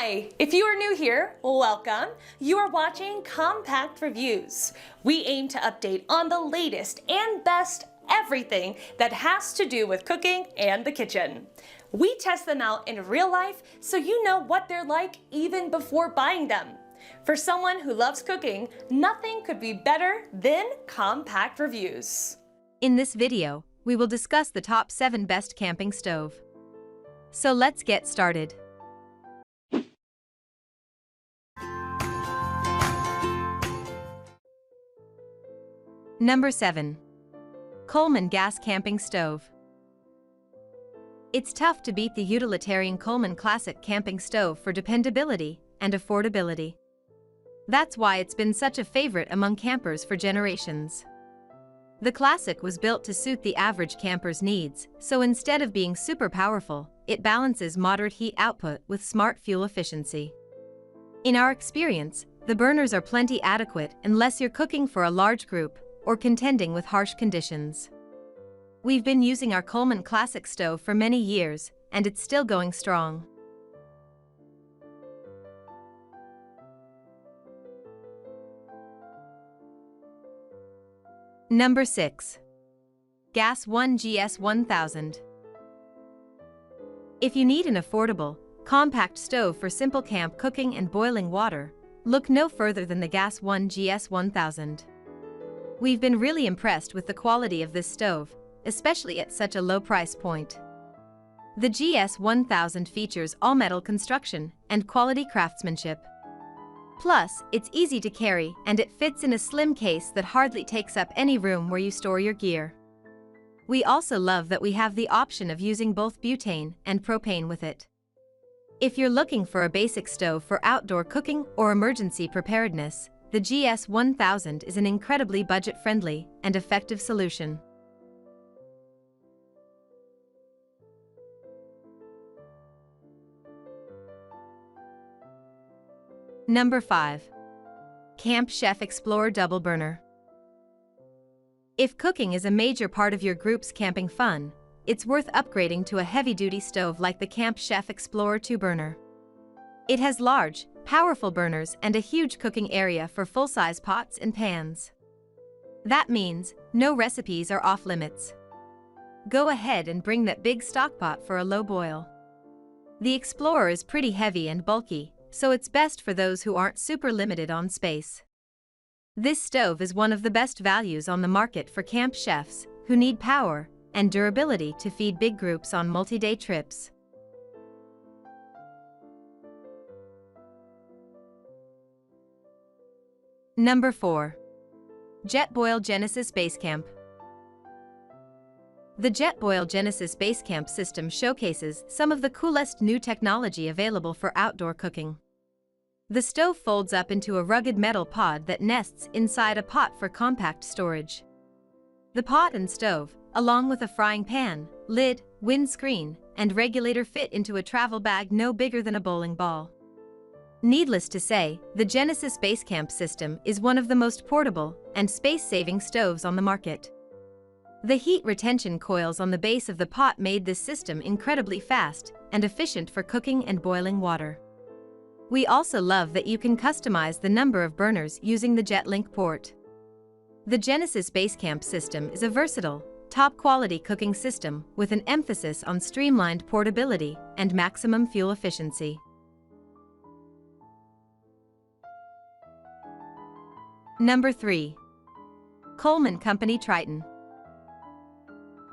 Hi! If you are new here, welcome. You are watching Compact Reviews. We aim to update on the latest and best everything that has to do with cooking and the kitchen. We test them out in real life so you know what they're like even before buying them. For someone who loves cooking, nothing could be better than Compact Reviews. In this video, we will discuss the top 7 best camping stove. So let's get started. Number 7. Coleman Gas Camping Stove. It's tough to beat the utilitarian Coleman Classic Camping Stove for dependability and affordability. That's why it's been such a favorite among campers for generations. The Classic was built to suit the average camper's needs, so instead of being super powerful, it balances moderate heat output with smart fuel efficiency. In our experience, the burners are plenty adequate unless you're cooking for a large group or contending with harsh conditions. We've been using our Coleman Classic stove for many years, and it's still going strong. Number 6. Gas One GS 1000. If you need an affordable, compact stove for simple camp cooking and boiling water, look no further than the Gas One GS 1000. We've been really impressed with the quality of this stove, especially at such a low price point. The GS 1000 features all-metal construction and quality craftsmanship. Plus, it's easy to carry and it fits in a slim case that hardly takes up any room where you store your gear. We also love that we have the option of using both butane and propane with it. If you're looking for a basic stove for outdoor cooking or emergency preparedness, the GS 1000 is an incredibly budget-friendly and effective solution. Number 5. Camp Chef Explorer Double Burner. If cooking is a major part of your group's camping fun, it's worth upgrading to a heavy-duty stove like the Camp Chef Explorer 2-burner. It has large, powerful burners and a huge cooking area for full-size pots and pans. That means no recipes are off-limits. Go ahead and bring that big stock pot for a low boil. The Explorer is pretty heavy and bulky, so it's best for those who aren't super limited on space. This stove is one of the best values on the market for camp chefs who need power and durability to feed big groups on multi-day trips. Number 4. Jetboil Genesis Basecamp. The Jetboil Genesis Basecamp system showcases some of the coolest new technology available for outdoor cooking. The stove folds up into a rugged metal pod that nests inside a pot for compact storage. The pot and stove, along with a frying pan, lid, windscreen, and regulator fit into a travel bag no bigger than a bowling ball. Needless to say, the Genesis Basecamp system is one of the most portable and space-saving stoves on the market. The heat retention coils on the base of the pot made this system incredibly fast and efficient for cooking and boiling water. We also love that you can customize the number of burners using the JetLink port. The Genesis Basecamp system is a versatile, top-quality cooking system with an emphasis on streamlined portability and maximum fuel efficiency. Number 3. Coleman Company Triton.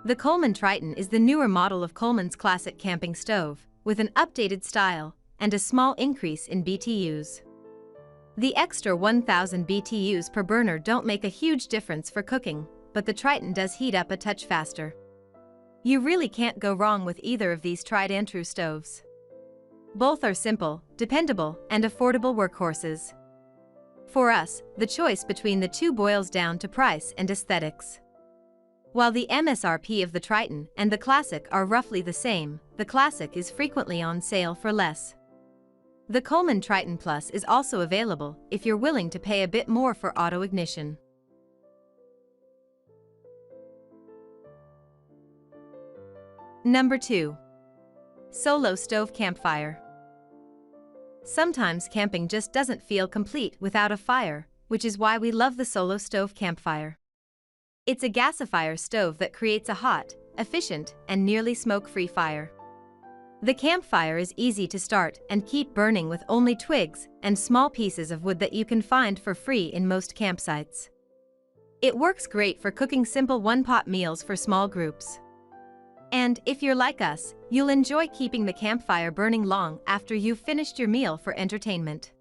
The Coleman Triton is the newer model of Coleman's classic camping stove, with an updated style and a small increase in BTUs. The extra 1,000 BTUs per burner don't make a huge difference for cooking, but the Triton does heat up a touch faster. You really can't go wrong with either of these tried and true stoves. Both are simple, dependable, and affordable workhorses. For us, the choice between the two boils down to price and aesthetics. While the MSRP of the Triton and the Classic are roughly the same, the Classic is frequently on sale for less. The Coleman Triton Plus is also available if you're willing to pay a bit more for auto ignition. Number 2. Solo Stove Campfire. Sometimes camping just doesn't feel complete without a fire, which is why we love the Solo Stove Campfire. It's a gasifier stove that creates a hot, efficient, and nearly smoke-free fire. The campfire is easy to start and keep burning with only twigs and small pieces of wood that you can find for free in most campsites. It works great for cooking simple one-pot meals for small groups. And if you're like us, you'll enjoy keeping the campfire burning long after you've finished your meal for entertainment.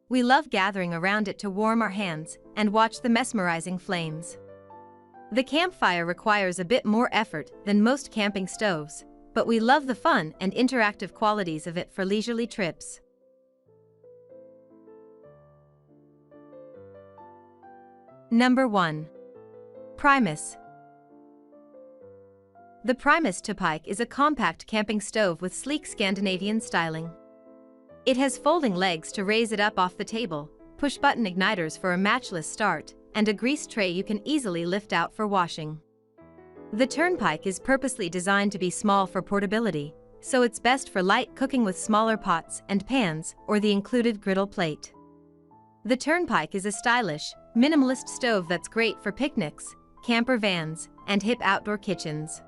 We love gathering around it to warm our hands and watch the mesmerizing flames. The campfire requires a bit more effort than most camping stoves, but we love the fun and interactive qualities of it for leisurely trips. Number 1. Primus. The Primus Tupike is a compact camping stove with sleek Scandinavian styling. It has folding legs to raise it up off the table, push-button igniters for a matchless start, and a grease tray you can easily lift out for washing. The Turnpike is purposely designed to be small for portability, so it's best for light cooking with smaller pots and pans or the included griddle plate. The Turnpike is a stylish, minimalist stove that's great for picnics, camper vans, and hip outdoor kitchens.